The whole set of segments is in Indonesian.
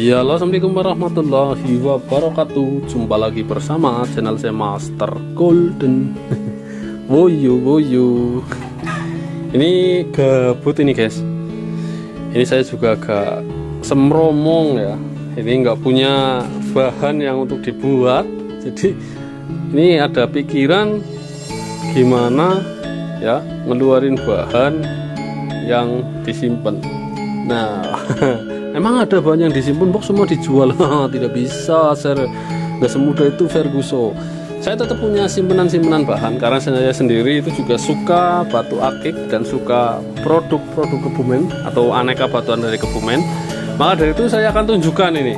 Ya, halo, assalamualaikum warahmatullahi wabarakatuh. Jumpa lagi bersama channel saya Master Golden. Woyo woyo. Ini gabut ini guys. Ini saya juga agak semromong ya. Ini nggak punya bahan yang untuk dibuat. Jadi ini ada pikiran gimana ya ngeluarin bahan yang disimpan. Nah, emang ada bahan yang disimpan box semua dijual? Tidak bisa, sir. Nggak semudah itu, Ferguson. Saya tetap punya simpenan-simpenan bahan karena saya sendiri itu juga suka batu akik dan suka produk-produk Kebumen atau aneka batuan dari Kebumen. Maka dari itu saya akan tunjukkan ini.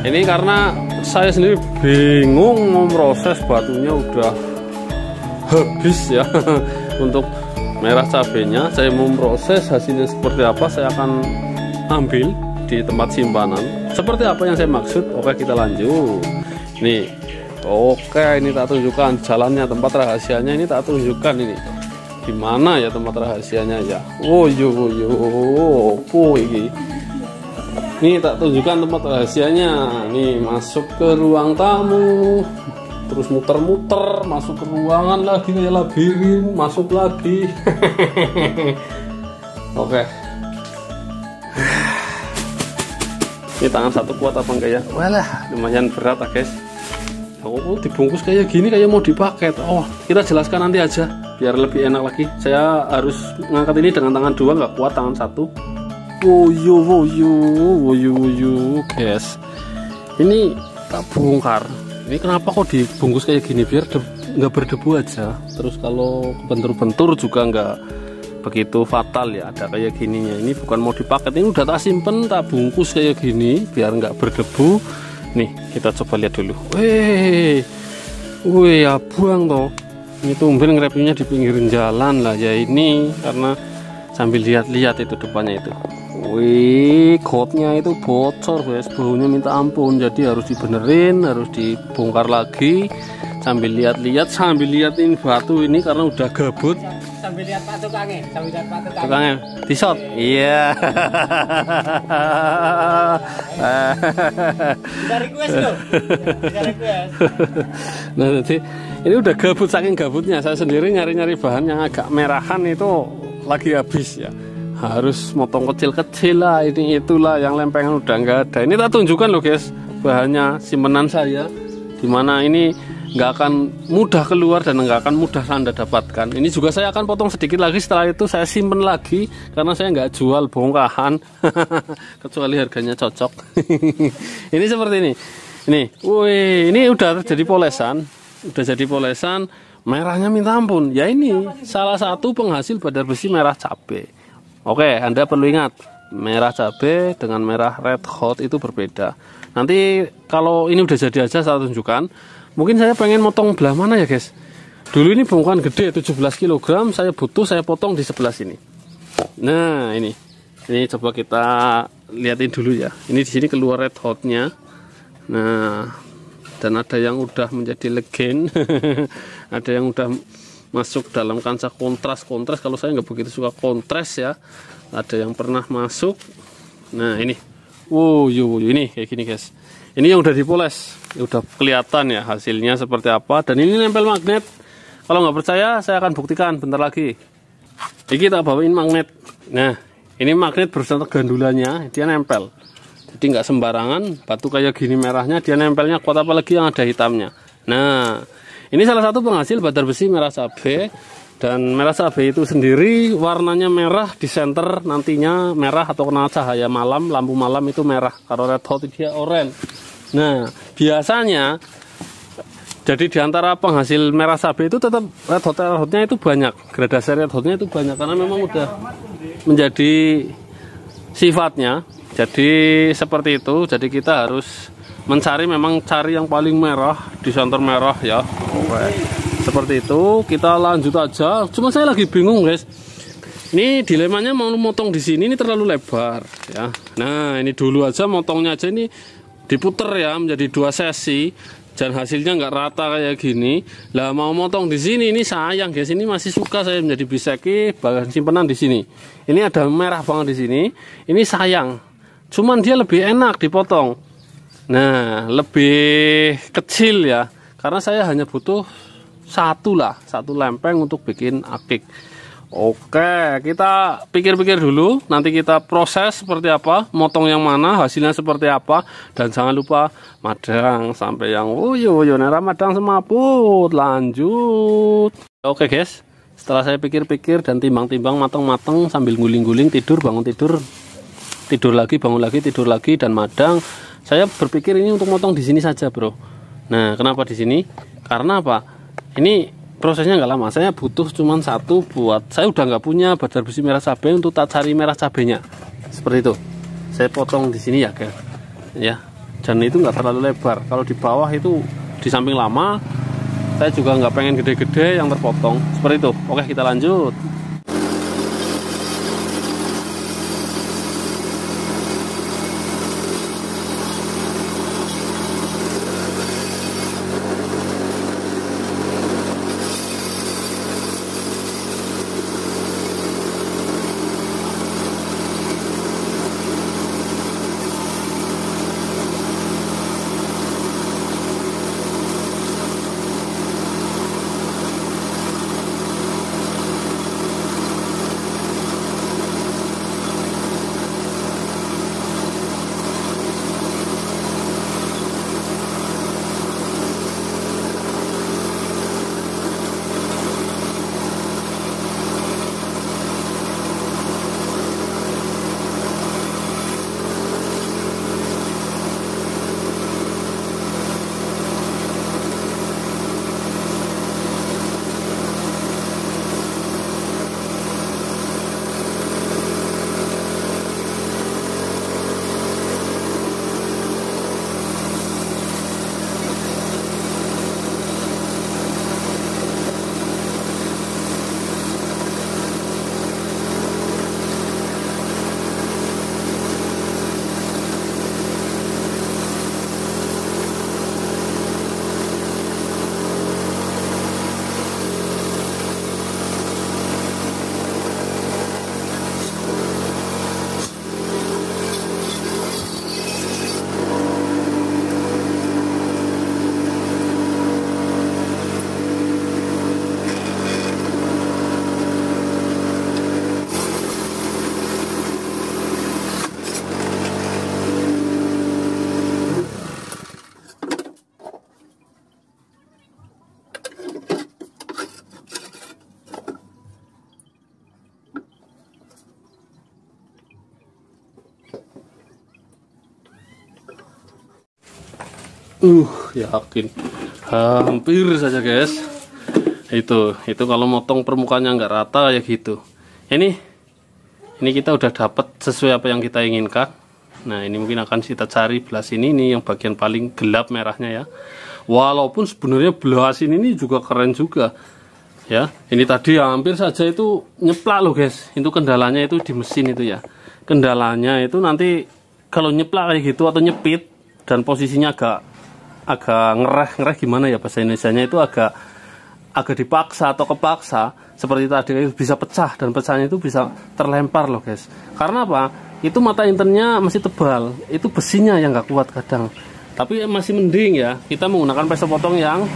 Ini karena saya sendiri bingung memproses batunya udah habis ya. Untuk merah cabenya saya memproses hasilnya seperti apa saya akan ambil di tempat simpanan seperti apa yang saya maksud. Oke, kita lanjut nih. Oke, ini tak tunjukkan jalannya, tempat rahasianya ini tak tunjukkan ini gimana ya tempat rahasianya ya. Oh yo ini tak tunjukkan tempat rahasianya nih. Masuk ke ruang tamu, terus muter-muter masuk ke ruangan lagi kayak labirin, masuk lagi. Oke. Ini tangan satu kuat apa enggak ya? Walah, lumayan berat lah guys. Oh, dibungkus kayak gini kayak mau dipaket. Oh, kita jelaskan nanti aja biar lebih enak lagi. Saya harus ngangkat ini dengan tangan dua, nggak kuat tangan satu. Woyo guys. Ini tak bongkar. Ini kenapa kok dibungkus kayak gini biar nggak berdebu aja. Terus kalau bentur-bentur juga nggak begitu fatal ya. Ada kayak gininya. Ini bukan mau dipaket, ini udah tak simpen, tak bungkus kayak gini biar nggak berdebu. Nih kita coba lihat dulu. Wih, abang toh. Ini tumben ngerepnya di pinggiran jalan lah ya. Ini karena sambil lihat-lihat itu depannya itu. Wih, kotnya itu bocor guys, baunya minta ampun. Jadi harus dibenerin, harus dibongkar lagi. Sambil lihat-lihat, sambil liatin batu ini karena udah gabut. Sambil lihat Pak tukangnya, tukangnya di-shot. Iya. Dari request loh. Dari request. Nah, jadi ini udah gabut, saking gabutnya saya sendiri nyari-nyari bahan yang agak merahan itu lagi habis ya. Harus motong kecil-kecil lah, ini itulah yang lempengan udah nggak ada. Ini tak tunjukkan loh guys, bahannya simpenan saya, dimana ini nggak akan mudah keluar dan nggak akan mudah Anda dapatkan. Ini juga saya akan potong sedikit lagi, setelah itu saya simpen lagi karena saya nggak jual bongkahan. Kecuali harganya cocok. Ini seperti ini. Ini udah jadi polesan, merahnya minta ampun. Ya ini salah satu penghasil badar besi merah cabe. Oke, Anda perlu ingat, merah cabe dengan merah red hot itu berbeda. Nanti kalau ini udah jadi aja saya tunjukkan. Mungkin saya pengen motong belah mana ya guys. Dulu ini bongkahan gede 17 kg, saya potong di sebelah sini. Nah, ini coba kita liatin dulu ya. Ini di sini keluar red hotnya. Nah, dan ada yang udah menjadi legend. Ada yang udah masuk dalam kancah kontras. Kalau saya nggak begitu suka kontras ya. Ada yang pernah masuk. Nah, ini. Ini kayak gini guys. Ini yang udah dipoles, udah kelihatan ya hasilnya seperti apa. Dan ini nempel magnet. Kalau nggak percaya, saya akan buktikan bentar lagi. Ini kita bawain magnet. Nah, ini magnet bersama gandulannya, dia nempel. Jadi nggak sembarangan, batu kayak gini merahnya, dia nempelnya kuat, apalagi yang ada hitamnya. Nah, ini salah satu penghasil badar besi merah cabe. Dan merah cabe itu sendiri warnanya merah di center, nantinya merah atau kena cahaya malam, lampu malam itu merah. Kalau red hot dia oranye. Nah, biasanya jadi diantara penghasil merah cabe itu tetap red hotnya itu banyak, gradasi red hotnya itu banyak karena memang udah menjadi sifatnya. Jadi seperti itu. Jadi kita harus mencari, memang cari yang paling merah di center merah ya. Oke. Seperti itu, kita lanjut aja. Cuma saya lagi bingung guys. Ini dilemanya mau motong di sini ini terlalu lebar ya. Nah, ini dulu aja motongnya aja ini diputer ya menjadi 2 sesi dan hasilnya nggak rata kayak gini. Lah mau motong di sini ini sayang guys. Ini masih suka saya menjadi biseki bahan simpenan di sini. Ini ada merah banget di sini. Ini sayang. cuman dia lebih enak dipotong. Nah, lebih kecil ya, karena saya hanya butuh satu lempeng untuk bikin akik. Oke, kita pikir-pikir dulu, nanti kita proses seperti apa, motong yang mana, hasilnya seperti apa, dan jangan lupa madang sampai yang nera madang semaput. Lanjut. Oke guys, setelah saya pikir-pikir dan timbang-timbang matang-matang sambil guling-guling, tidur bangun tidur lagi bangun lagi tidur lagi dan madang, saya berpikir ini untuk motong di sini saja bro. Nah, kenapa di sini? Karena apa? Ini prosesnya nggak lama, saya butuh cuman satu buat, saya udah nggak punya badar besi merah cabai untuk tak cari merah cabenya seperti itu. Saya potong di sini ya guys, ya, dan itu nggak terlalu lebar. Kalau di bawah itu di samping lama, saya juga nggak pengen gede-gede yang terpotong seperti itu. Oke, kita lanjut. Yakin hampir saja guys. Itu kalau motong permukaannya nggak rata ya gitu. Ini kita udah dapat sesuai apa yang kita inginkan. Nah, ini mungkin akan kita cari belah sini, ini yang bagian paling gelap merahnya ya. Walaupun sebenarnya belah sini ini juga keren juga ya. Ini tadi hampir saja itu nyeplak loh guys. Itu kendalanya itu di mesin itu ya. Kendalanya itu nanti kalau nyeplak kayak gitu atau nyepit dan posisinya agak ngereh gimana ya bahasa Indonesianya, itu agak dipaksa atau kepaksa seperti tadi bisa pecah, dan pecahnya itu bisa terlempar loh guys. Karena apa? Itu mata internnya masih tebal, itu besinya yang nggak kuat kadang. Tapi masih mending ya kita menggunakan peso potong yang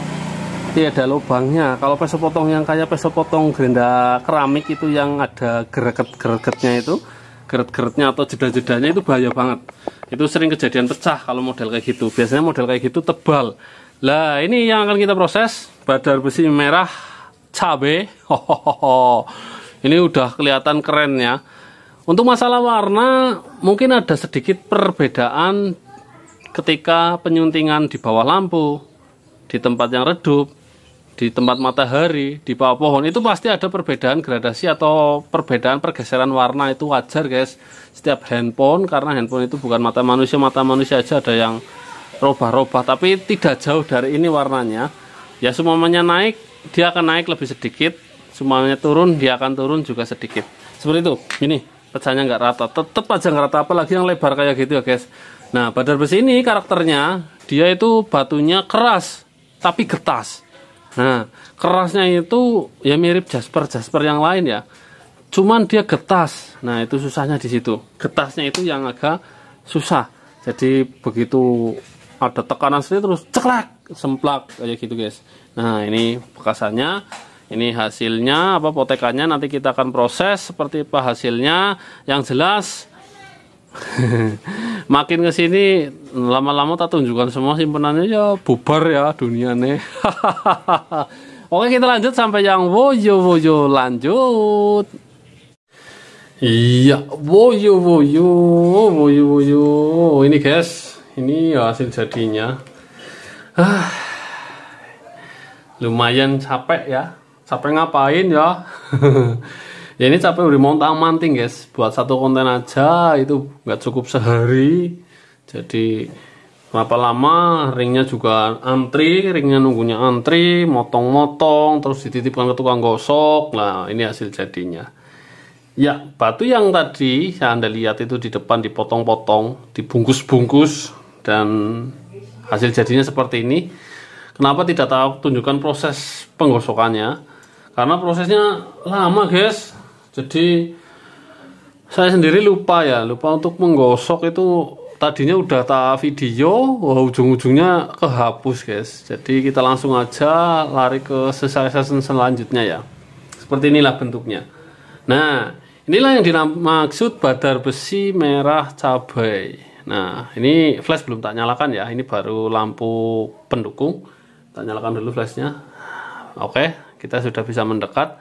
tidak ada lubangnya. Kalau peso potong yang kayak peso potong gerenda keramik itu yang ada greget-gregetnya itu, geret-geretnya atau jeda-jedanya itu bahaya banget. Itu sering kejadian pecah kalau model kayak gitu. Biasanya model kayak gitu tebal. Lah, ini yang akan kita proses, badar besi merah cabe. Ini udah kelihatan keren ya. Untuk masalah warna mungkin ada sedikit perbedaan ketika penyuntingan di bawah lampu, di tempat yang redup, di tempat matahari, di bawah pohon, itu pasti ada perbedaan gradasi atau perbedaan pergeseran warna. Itu wajar guys, setiap handphone, karena handphone itu bukan mata manusia aja ada yang robah-robah, tapi tidak jauh dari ini warnanya ya. Semuanya naik, dia akan naik lebih sedikit, semuanya turun, dia akan turun juga sedikit, seperti itu. Ini pecahnya nggak rata, tetap aja nggak rata, apalagi yang lebar kayak gitu ya guys. Nah, badar besi ini karakternya, dia itu batunya keras tapi getas. Nah, kerasnya itu ya mirip jasper yang lain ya, cuman dia getas. Nah, itu susahnya di situ, getasnya itu yang agak susah. Jadi begitu ada tekanan sedikit terus ceklek, semplak kayak gitu guys. Nah ini bekasannya, ini hasilnya apa potekannya, nanti kita akan proses seperti apa hasilnya. Yang jelas makin kesini lama-lama tak tunjukkan semua simpenannya ya bubar ya dunia nih. Oke kita lanjut sampai yang woyo lanjut. Iya, woyo. Ini guys, ini hasil jadinya. Lumayan capek ya. Capek ngapain ya? Ya ini capek udah montang-manting guys. Buat satu konten aja itu nggak cukup sehari. Jadi berapa lama? Ringnya juga antri, ringnya nunggunya antri, motong-motong, terus dititipkan ke tukang gosok. Nah ini hasil jadinya. Ya, batu yang tadi yang Anda lihat itu di depan dipotong-potong, dibungkus-bungkus, dan hasil jadinya seperti ini. Kenapa tidak tahu tunjukkan proses penggosokannya? Karena prosesnya lama guys. Jadi saya sendiri lupa untuk menggosok itu. Tadinya udah tak video, ujung-ujungnya kehapus guys. Jadi kita langsung aja lari ke season selanjutnya ya. Seperti inilah bentuknya. Nah, inilah yang dimaksud badar besi merah cabai. Nah, ini flash belum tak nyalakan ya. Ini baru lampu pendukung. Tak nyalakan dulu flashnya. Oke, kita sudah bisa mendekat.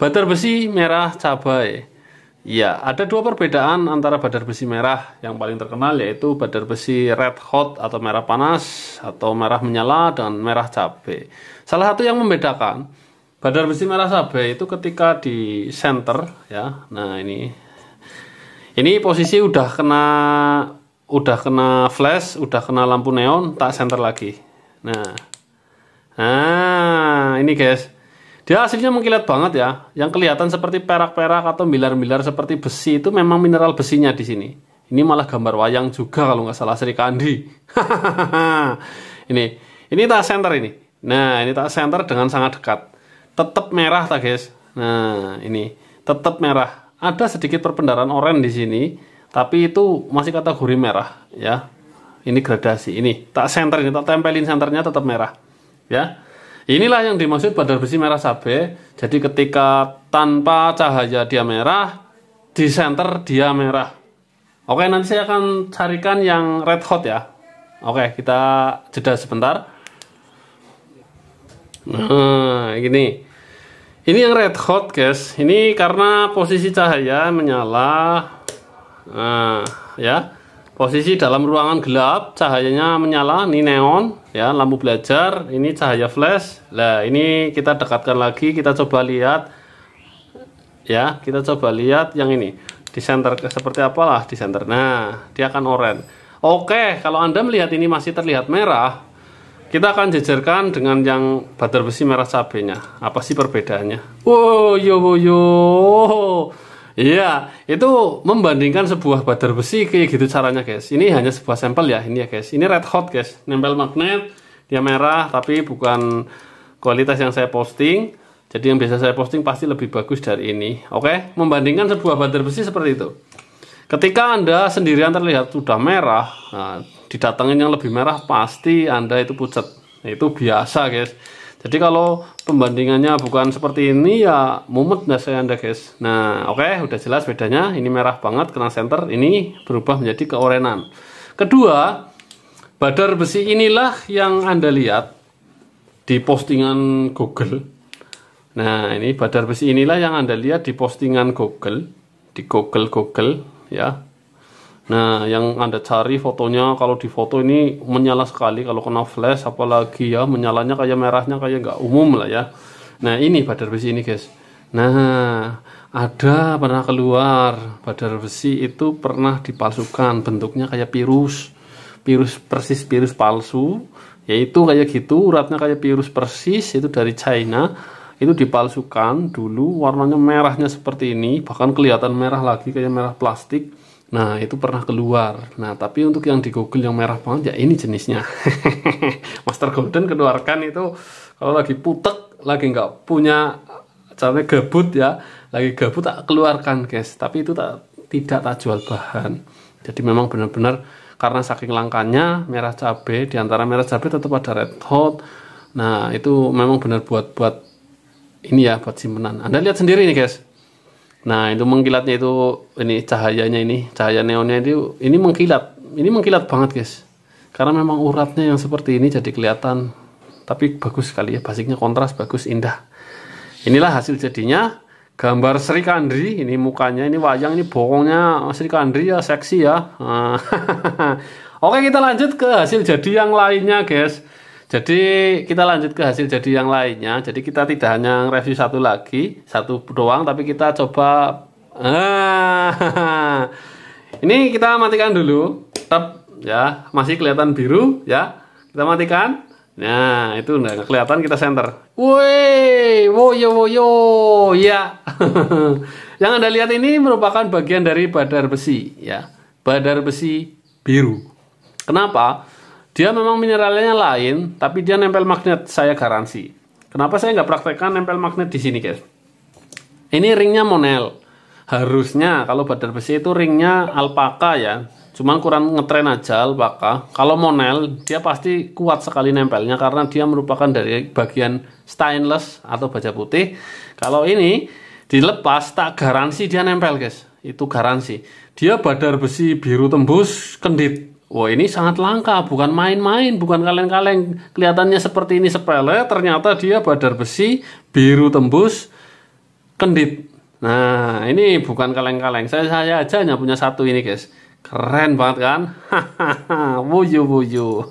Badar besi merah cabai. Ya, ada dua perbedaan antara badar besi merah. Yang paling terkenal yaitu badar besi red hot atau merah panas atau merah menyala dengan merah cabai. Salah satu yang membedakan badar besi merah cabai itu ketika di center ya. Nah, ini posisi udah kena flash, udah kena lampu neon, tak center lagi. Nah, ini guys. Dia hasilnya mengkilat banget ya. Yang kelihatan seperti perak-perak atau milar-milar seperti besi itu memang mineral besinya di sini. Ini malah gambar wayang juga kalau nggak salah Sri Kandi. Ini tak center ini. Nah, ini tak center dengan sangat dekat. Tetap merah tak guys. Nah, ini tetap merah. Ada sedikit perpendaran oranye di sini, tapi itu masih kategori merah ya. Ini gradasi. Ini tak center, ini tak tempelin senternya tetap merah ya. Inilah yang dimaksud badar besi merah cabai. Jadi ketika tanpa cahaya dia merah, di center dia merah. Oke, nanti saya akan carikan yang red hot ya. Oke, kita jeda sebentar. Nah, ini yang red hot guys. Ini karena posisi cahaya menyala. Nah, ya. Posisi dalam ruangan gelap, cahayanya menyala, ini neon, ya, lampu belajar, ini cahaya flash. Nah, ini kita dekatkan lagi, kita coba lihat, ya, kita coba lihat yang ini, di center seperti apalah di center. Nah, dia akan oranye. Oke, kalau Anda melihat ini masih terlihat merah, kita akan jajarkan dengan yang badar besi merah cabainya. Apa sih perbedaannya? Yo. Iya, itu membandingkan sebuah badar besi kayak gitu caranya guys. Ini hanya sebuah sampel ya, ini ya guys. Ini red hot guys, nempel magnet, dia merah tapi bukan kualitas yang saya posting. Jadi yang biasa saya posting pasti lebih bagus dari ini. Oke, membandingkan sebuah badar besi seperti itu. Ketika Anda sendirian terlihat sudah merah, nah, didatengin yang lebih merah pasti Anda itu pucat. Nah, itu biasa guys. Jadi kalau pembandingannya bukan seperti ini ya mumet saya Anda guys. Nah, oke, udah jelas bedanya. Ini merah banget kena center, ini berubah menjadi keorenan. Kedua, badar besi inilah yang Anda lihat di postingan Google. Nah, ini badar besi inilah yang Anda lihat di postingan Google, di Google ya. Nah, yang Anda cari fotonya, kalau di foto ini menyala sekali, kalau kena flash apalagi ya, menyalanya kayak merahnya kayak nggak umum lah ya. Nah, ini badar besi ini guys. Nah, ada pernah keluar badar besi itu pernah dipalsukan, bentuknya kayak virus persis virus palsu, yaitu kayak gitu, uratnya kayak virus persis, itu dari China. Itu dipalsukan dulu, warnanya merahnya seperti ini, bahkan kelihatan merah lagi kayak merah plastik. Nah, itu pernah keluar. Nah, tapi untuk yang di Google yang merah banget ya ini jenisnya. Master Golden keluarkan itu kalau lagi putek, lagi nggak punya, caranya gabut ya, lagi gabut tak keluarkan guys. Tapi itu tidak tak jual bahan. Jadi memang benar-benar karena saking langkanya merah cabai, di antara merah cabai tetap ada red hot. Nah, itu memang benar buat ini ya, buat simpenan. Anda lihat sendiri nih, guys. Nah, itu mengkilatnya itu, ini cahayanya ini, cahaya neonnya itu ini mengkilat. Ini mengkilat banget, guys. Karena memang uratnya yang seperti ini jadi kelihatan. Tapi bagus sekali ya, basicnya kontras, bagus, indah. Inilah hasil jadinya. Gambar Sri Kandi, ini mukanya, ini wayang, ini bokongnya Sri Kandi ya, seksi ya. Oke, kita lanjut ke hasil jadi yang lainnya, guys. Jadi kita lanjut ke hasil jadi yang lainnya. Jadi kita tidak hanya review satu lagi, satu doang, tapi kita coba. Ini kita matikan dulu. Tetap ya, masih kelihatan biru ya. Kita matikan. Nah, itu nggak kelihatan, kita center. Woi, woyo, ya. Yang Anda lihat ini merupakan bagian dari badar besi, ya. Badar besi biru. Kenapa? Dia memang mineralnya lain, tapi dia nempel magnet, saya garansi. Kenapa saya nggak praktekkan nempel magnet di sini, guys? Ini ringnya Monel. Harusnya kalau badar besi itu ringnya alpaka ya. Cuman kurang ngetren aja alpaka. Kalau Monel dia pasti kuat sekali nempelnya karena dia merupakan dari bagian stainless atau baja putih. Kalau ini dilepas tak garansi dia nempel, guys. Itu garansi. Dia badar besi biru tembus kendit. Wah, ini sangat langka, bukan main-main, bukan kaleng-kaleng. Kelihatannya seperti ini sepele, ternyata dia badar besi biru tembus kendit. Nah, ini bukan kaleng-kaleng. Saya aja hanya punya satu ini, guys. Keren banget kan? Wuyu.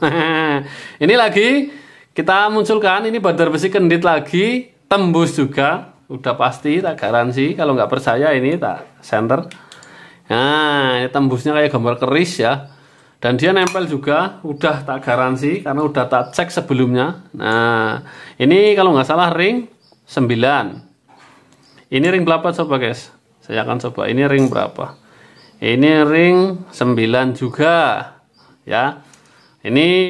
Ini lagi kita munculkan, ini badar besi kendit lagi, tembus juga, udah pasti, tak garansi. Kalau nggak percaya ini tak center. Nah, ini tembusnya kayak gambar keris ya. Dan dia nempel juga, udah tak garansi karena udah tak cek sebelumnya. Nah, ini kalau nggak salah ring 9. Ini ring berapa coba, guys? Saya akan coba ini ring berapa. Ini ring 9 juga ya. Ini